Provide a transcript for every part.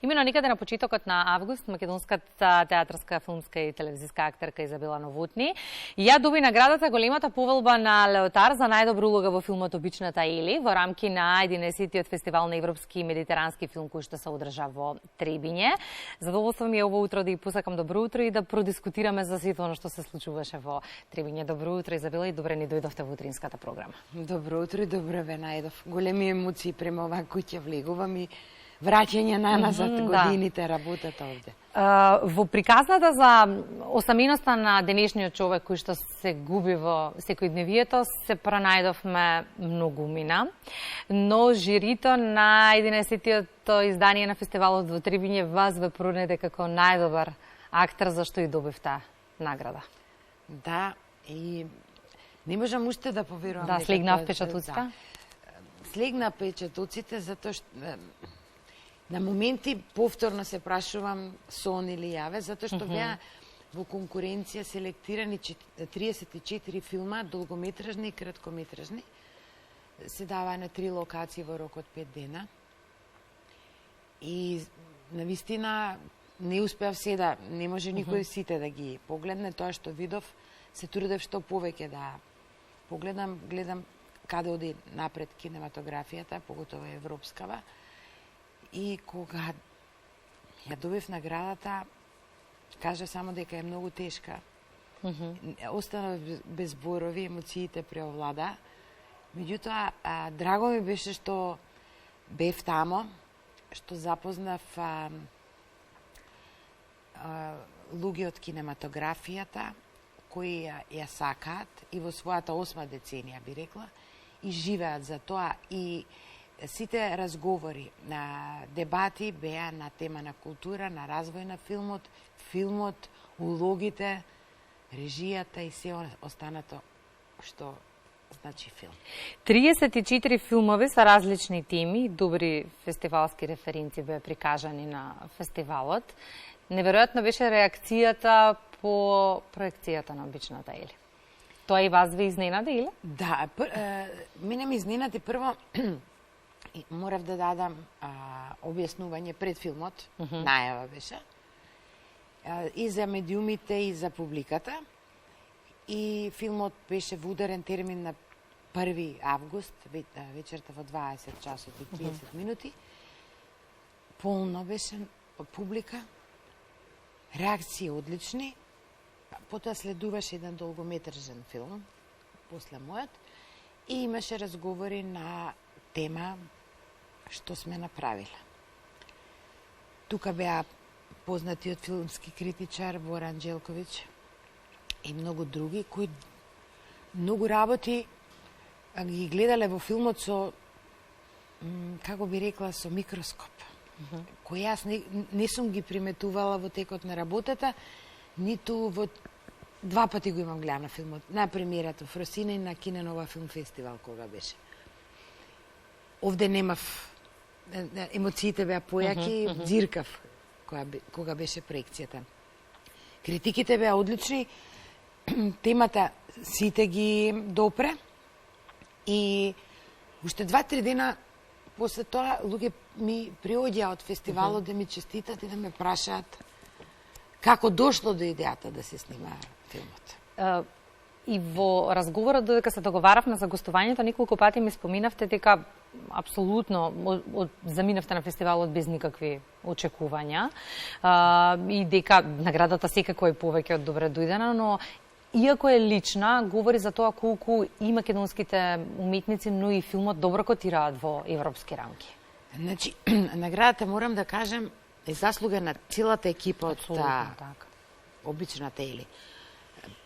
Имено никаде на почетокот на август македонската театарска, филмска и телевизиска актерка Изабела Новутни ја доби наградата големата повелба на Леотар за најдобра улога во филмот Обичната Ели во рамки на 11-тиот фестивал на европски и медитерански филм кој што се одржа во Требиње. Задоволство ми е ово утро да ја посакам добро утро и да продискутираме за сето она што се случуваше во Требиње. Добро утро, Изабела, и добре ни дојдовте во утринската програма. Добро утро и добре ве најдов. Големи емоции према оваа куќа влегувам и враќање на назад годините работат овде. Во приказната за осаминоста на денешниот човек кој што се губи во секојдневието се пронајдовме многумина, но жирито на 11-тиот издание на фестивалот во Требиње вас ве пронеде како најдобар актер, зашто и добивте награда. Да, и не можам уште да поверувам. Да, слегна впечатоците? Да. Слегна впечатоците затоа што на моменти повторно се прашувам сон или јаве, затоа што беа во конкуренција селектирани 34 филма, долгометражни и краткометражни. Се дава на 3 локации во рок од 5 дена. И навистина не успеав се да, не може никој сите да ги погледне. Тоа што видов, се трудев што повеќе да погледам, гледам каде оди напред кинематографијата, поготово европскава. И кога ја добив наградата, кажа само дека е многу тешка. Останав без зборови, емоциите преовлада. Меѓутоа, драго ми беше што бев тамо, што запознав луѓе од кинематографијата, кои ја сакаат и во својата 8 деценија, би рекла, и живеат за тоа. И сите разговори на дебати беа на тема на култура, на развој на филмот, улогите, режијата и се останато што значи филм. 34 филмови со различни теми, добри фестивалски референци беа прикажани на фестивалот. Неверојатно беше реакцијата по проекцијата на Обичната Ели. Тоа и вас ве изненади, или? Да, мене ме изненади прво. Морав да дадам објаснување пред филмот, најава беше, и за медиумите и за публиката. И филмот беше во ударен термин на 1 август, вечерта во 20 часот и 30 минути. Полно беше публика, реакции одлични. Потоа следуваше еден долгометражен филм, после мојот, и имаше разговори на тема што сме направиле. Тука беа познатиот филмски критичар Боран Джелковиќ и многу други кои многу работи ги гледале во филмот со, како би рекла, со микроскоп. Кои јас не сум ги приметувала во текот на работата, ниту во 2 пати го имам гледано филмот. На премиерата во Росина и на Киненова филм фестивал кога беше. Овде немав, емоциите беа појаки, дзиркав кога беше проекцијата. Критиките беа одлични, темата сите ги допре и уште 2-3 дена после тоа луѓе ми приоѓаа од фестивалот да ми честитат и да ме прашаат како дошло до идејата да се снима филмот. И во разговорот додека се договаравме за гостувањето, неколку пати ми споминавте дека апсолутно заминавте на фестивалот без никакви очекувања и дека наградата секако е повеќе од добре дојдена, но иако е лична, говори за тоа колку и македонските уметници, но и филмот добро котираат во европски рамки. Значи, наградата, морам да кажем, е заслуга на целата екипа од Обичната Ели.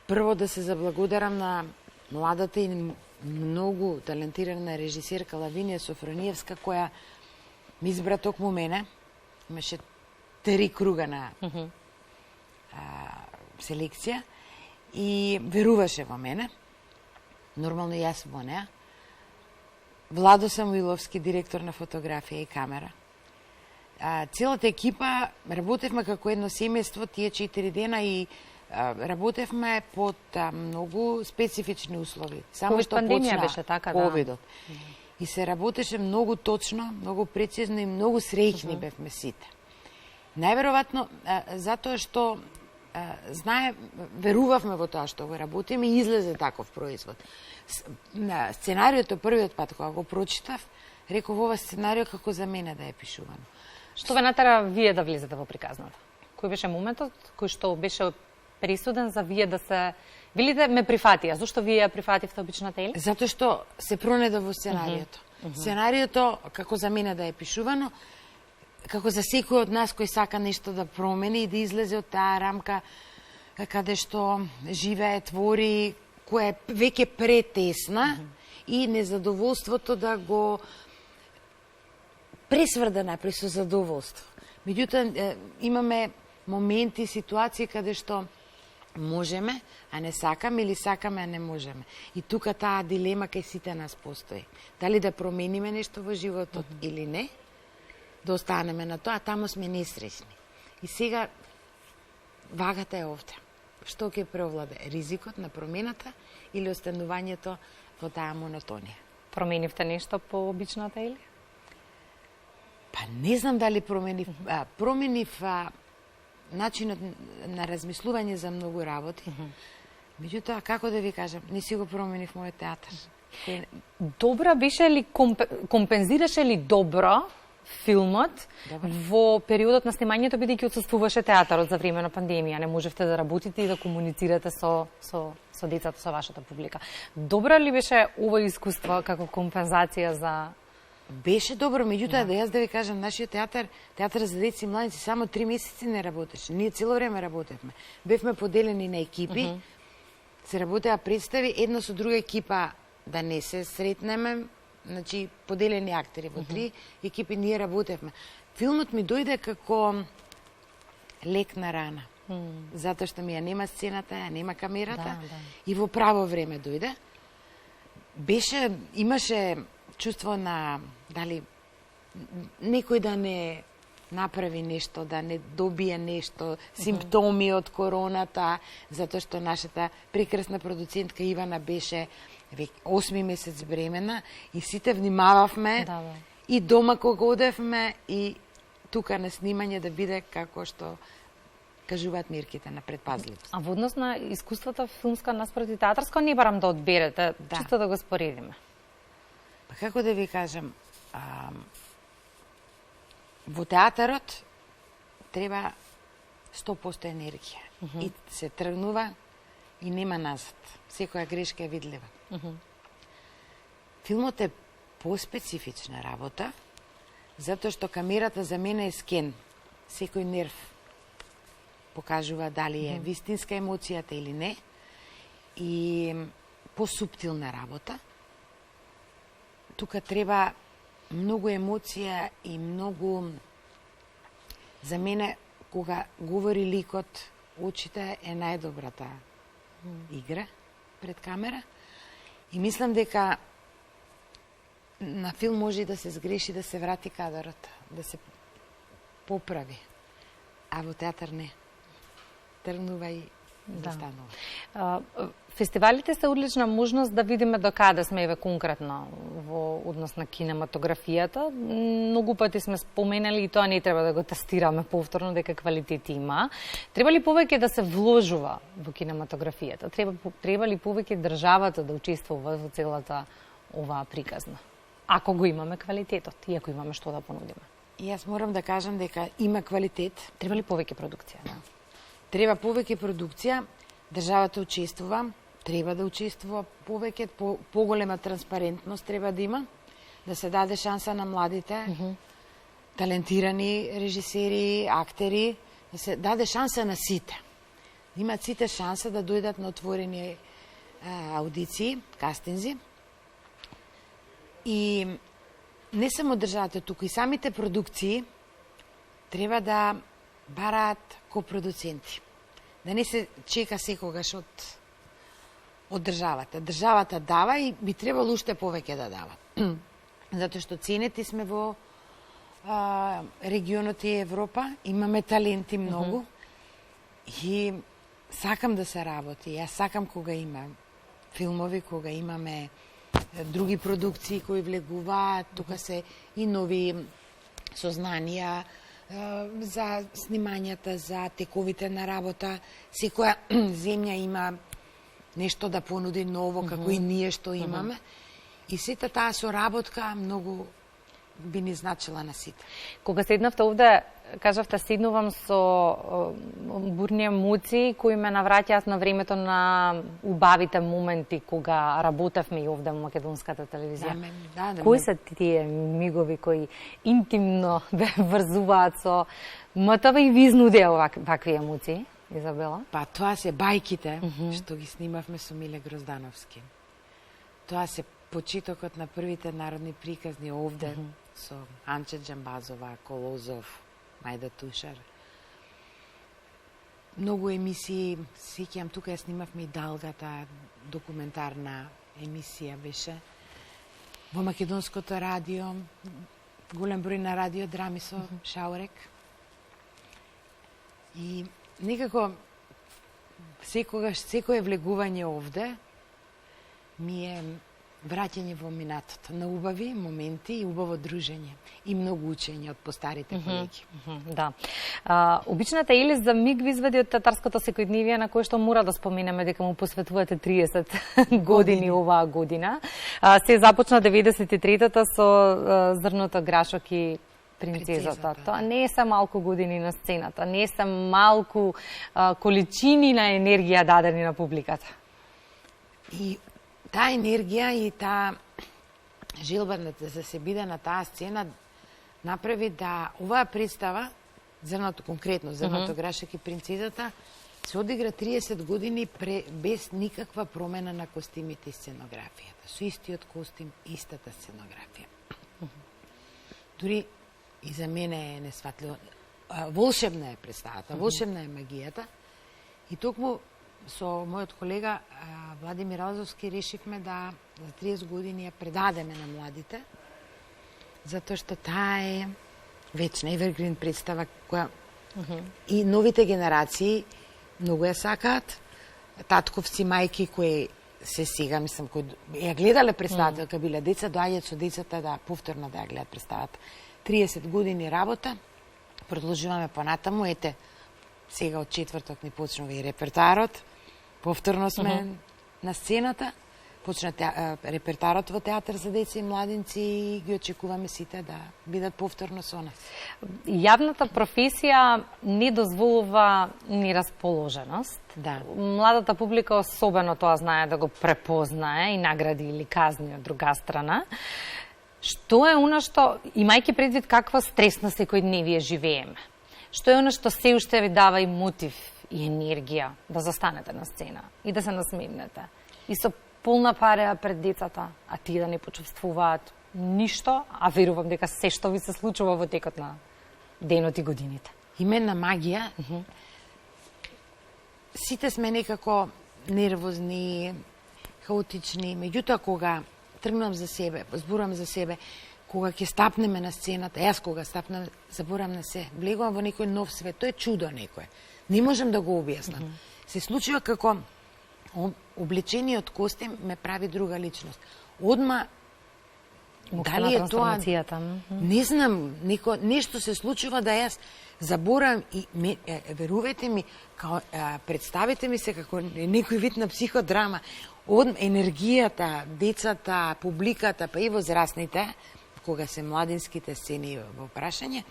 Прво да се заблагодарам на младата и многу талентирана режисерка Лавинија Софрониевска, која ми избра токму мене. Имаше 3 круга на селекција и веруваше во мене. Нормално јас во неа. Владо Самуиловски, директор на фотографија и камера. Целата екипа работевме како едно семејство тие 4 дена и работевме под многу специфични услови. Само што пандемија беше така, да. Ковидот. И се работеше многу точно, многу прецизно и многу среќни бевме сите. Најверојатно затоа што верувавме во тоа што го работиме и излезе таков производ. Сценариото првиот пат кога го прочитав, реков ова сценарио како за мене да е пишувано. Што ве натера вие да влезете во приказната? Кој беше моментот кој што беше присуден за вие да се... Велите ме прифатија. Зошто вие ја прифативте обичната Ели? Затоа што се пронеда во сценариото. Сценариото, како за мене да е пишувано, како за секој од нас кој сака нешто да промени и да излезе од таа рамка каде што живее, твори, која е веќе претесна и незадоволството да го пресврда напред со задоволство. Меѓутоа, имаме моменти, ситуации каде што можеме, а не сакаме, или сакаме, а не можеме. И тука таа дилема кај сите нас постои. Дали да промениме нешто во животот или не, да останеме на тоа, таму сме несреќни. И сега вагата е овде. Што ќе преовладе? Ризикот на промената или останувањето во таа монотонија? Променивте нешто по обичната Ели? Па не знам дали променив начинот на размислување за многу работи. Меѓутоа, како да ви кажам, не си го променив мојот театар. Добра беше ли, компензираше ли добро филмот во периодот на снимањето, бидејќи отсуствуваше театарот за време на пандемија? Не можевте да работите и да комуницирате со децата, со вашата публика. Добра ли беше ова искуство како компензација за... Беше добро, меѓутоа да јас да ви кажам, нашиот театар за деца и младици само 3 месеци не работеше. Ние цело време работевме. Бевме поделени на екипи, се работеа представи, една со друга екипа да не се сретнеме, значи поделени актери во 3 екипи ние работевме. Филмот ми дојде како лек на рана. Затоа што ми ја нема сцената, ја нема камерата и во право време дојде. Имаше чувство на дали некој да не направи нешто, да не добие нешто, симптоми од короната, затоа што нашата прекрасна продуцентка Ивана беше 8 месец бремена и сите внимававме и дома кога одевме и тука на снимање да биде како што кажуваат мерките на предпазливост. А во однос на искуството филмска наспроти театарско не барам да одберете, чисто да го споредиме. Па како да ви кажам, во театарот треба 100% енергија. И се тргнува и нема назад. Секоја грешка е видлива. Филмот е поспецифична работа, затоа што камерата за мене е скен. Секој нерв покажува дали е вистинска емоцијата или не. И посуптилна работа. Тука треба многу емоција и многу... За мене, кога говори ликот, очите е најдобрата игра пред камера. И мислам дека на филм може да се сгреши, да се врати кадарот, да се поправи. А во театар не. Тргнува и застанува. Фестивалите се одлична можност да видиме до каде сме еве конкретно во однос на кинематографијата. Многу пати сме споменали и тоа не треба да го тестираме повторно дека квалитет има. Треба ли повеќе да се вложува во кинематографијата? Треба ли повеќе државата да учествува во целата оваа приказна? Ако го имаме квалитетот и ако имаме што да понудиме. И јас морам да кажам дека има квалитет. Треба ли повеќе продукција? Да? Треба повеќе продукција, државата учествува, треба да учествува повеќе, поголема транспарентност треба да има, да се даде шанса на младите, талентирани режисери, актери, да се даде шанса на сите. Да имат сите шанса да дојдат на отворени аудиции, кастинзи. И не само државата тука, и самите продукции треба да бараат копродуценти. Да не се чека секогаш од државата. Државата дава и би требало уште повеќе да дава. Затоа што ценети сме во регионот и Европа, имаме таленти многу и сакам да се работи. Јас сакам кога има филмови, кога имаме други продукции кои влегуваат, тука се и нови сознанија, за снимањата, за тековите на работа. Секоја земја има нешто да понуди ново, како и ние што имаме. И сета таа соработка многу би ни значила на сите. Кога седнавте овде, кажавте, седнувам со бурни емоции кои ме навраќаат на времето на убавите моменти кога работевме и овде во македонската телевизија. Кои се тие мигови кои интимно ве врзуваат со МТВ и ви изнудија вакви емоции, Изабела? Па тоа се бајките што ги снимавме со Миле Гроздановски. Тоа се почитокот на првите народни приказни овде со Анче Джамбазова, Колозов, Мајда Тушар. Многу емисии, сеќавам, тука ја снимавме и Далгата, документарна емисија беше. Во македонското радио, голем број на радиодрами со Шаурек. И некако секогаш, секое влегување овде ми е враќање во минатото, на убави моменти и убаво дружење и многу учење од постарите колеги. Да. Обичната Ели за миг ви изведи од татарското секојдневие на кое што мора да споменеме дека му посветувате 30 години оваа година. Се започна 93-та со Зрното, грашок и принцезата. Тоа не е се малку години на сцената, не е се малку количини на енергија дадени на публиката. И таа енергија и таа желба за се биде на таа сцена направи да оваа представа, Зрното конкретно, Зрното, грашок и принцезата, се одигра 30 години без никаква промена на костимите и сценографијата. Со истиот костим, истата сценографија. Дури и за мене е несватливо. Волшебна е представата, волшебна е магијата. И токму со мојот колега Владимир Алзовски решивме да за 30 години ја предадеме на младите, затоа што таа е вечна evergreen представа која и новите генерации многу ја сакаат. Татковци, мајки кои се сега, мислам, кои ја гледале представата, кога биле деца, доаѓаат со децата да повторно да ја гледат представата. 30 години работа, продолжуваме понатаму, ете, сега од четврток ни почнува и репертарот, повторно сме на сцената, почна репертарот во театар за деца и младинци и ги очекуваме сите да бидат повторно со нас. Јавната професија не дозволува ни расположеност. Да. Младата публика особено тоа знае да го препознае и награди или казни од друга страна. Што е она што, имајќи предвид каква стресна секојдневие живееме, што е она што се уште ви дава и мотив и енергија да застанете на сцена и да се насмевнете и со полна пареа пред децата, а тие да не почувствуваат ништо, а верувам дека се што ви се случува во текот на денот и годините. Именна магија. Сите сме некако нервозни, хаотични, меѓутоа кога тргнам за себе, зборам за себе, кога ќе стапнеме на сцената, јас кога стапнем, заборам на се, влегувам во некој нов свет, тоа е чудо некое. Не можам да го објаснам. Се случува како облечениот костим ме прави друга личност. Одма, дали е тоа, не знам, нешто се случува да јас заборам и верувајте ми, представете ми се како некој вид на психодрама. Енергијата, децата, публиката, па и возрастните, кога се младинските сцени во прашање,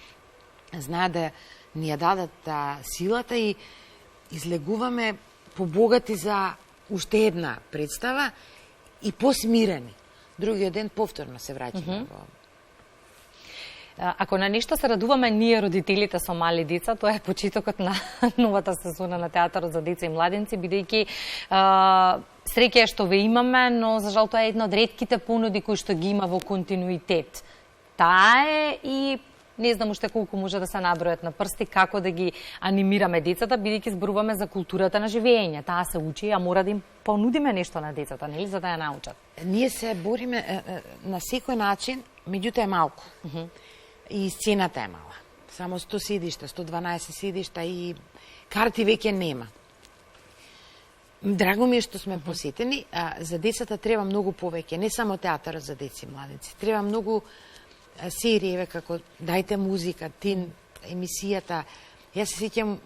знаат да ни ја дадат силата и излегуваме побогати за уште една представа и посмирени. Другиот ден повторно се враќаме во... Ако на нешто се радуваме ние родителите со мали деца, тоа е почитокот на новата сезона на театарот за деца и младенци, бидејќи среќа е што ве имаме, но за жал тоа е една од ретките понуди кои што ги има во континуитет. Таа е и не знам уште колку може да се набројат на прсти како да ги анимираме децата, бидејќи зборуваме за културата на живење. Таа се учи, а мора да им понудиме нешто на децата, нели, за да ја научат. Ние се бориме на секој начин, меѓутоа е малку. И сцената е мала. Само 100 сидишта, 112 сидишта и карти веќе нема. Драго ми е што сме посетени, за децата треба многу повеќе, не само театарот за деца и младенци. Треба многу сериеве како Дајте музика, Тин, емисијата. Јас се сеќам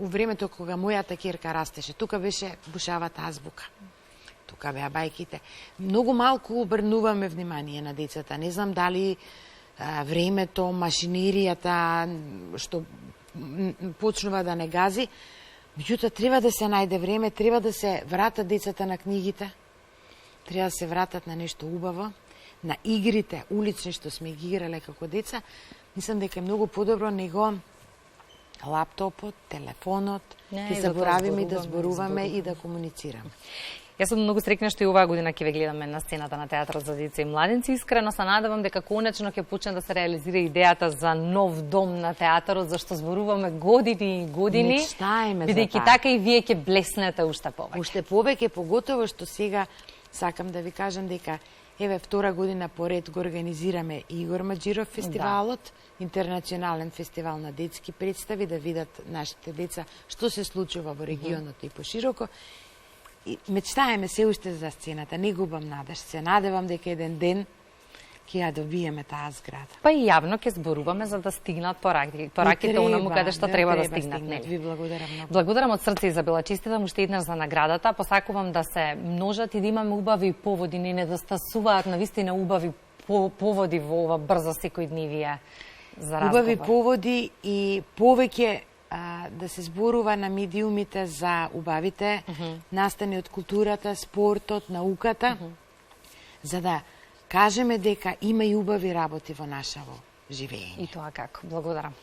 у времето кога мојата ќерка растеше, тука беше Бушавата азбука. Тука беа бајките. Многу малку обрнуваме внимание на децата. Не знам дали времето, машиниријата што почнува да не гази, меѓутоа треба да се најде време, треба да се вратат децата на книгите, треба да се вратат на нешто убаво, на игрите улични што сме ги играле како деца. Мислам дека е многу подобро него лаптопот, телефонот, да заборавиме и да зборуваме и да комуницираме. Јас сум многу среќна што и оваа година ќе ве гледаме на сцената на театарот за деца и младенци. Искрено се надевам дека конечно ќе почне да се реализира идејата за нов дом на театарот, зашто зборуваме години и години. Мечтаеме за бидејќи така и вие ќе блеснете уште повеќе. Уште повеќе, поготово што сега сакам да ви кажам дека еве втора година поред го организираме Игор Маџиров фестивалот, интернационален фестивал на детски представи, да видат нашите деца што се случува во регионот и пошироко. И мечтаеме се уште за сцената, не губам надеж, се надевам дека еден ден ќе ја добиеме таа зграда. Па и јавно ќе зборуваме за да стигнат пораките онаму каде што треба да стигнат. Ви благодарам многу. Благодарам од срце, Изабела, честитам уште еднаш за наградата. Посакувам да се множат и да имаме убави поводи, не недостасуваат навистина убави поводи во ова брзо секој дневија за разговор. Убави поводи и повеќе да се зборува на медиумите за убавите настани од културата, спортот, науката, за да кажеме дека има и убави работи во нашаво живење. И тоа како. Благодарам.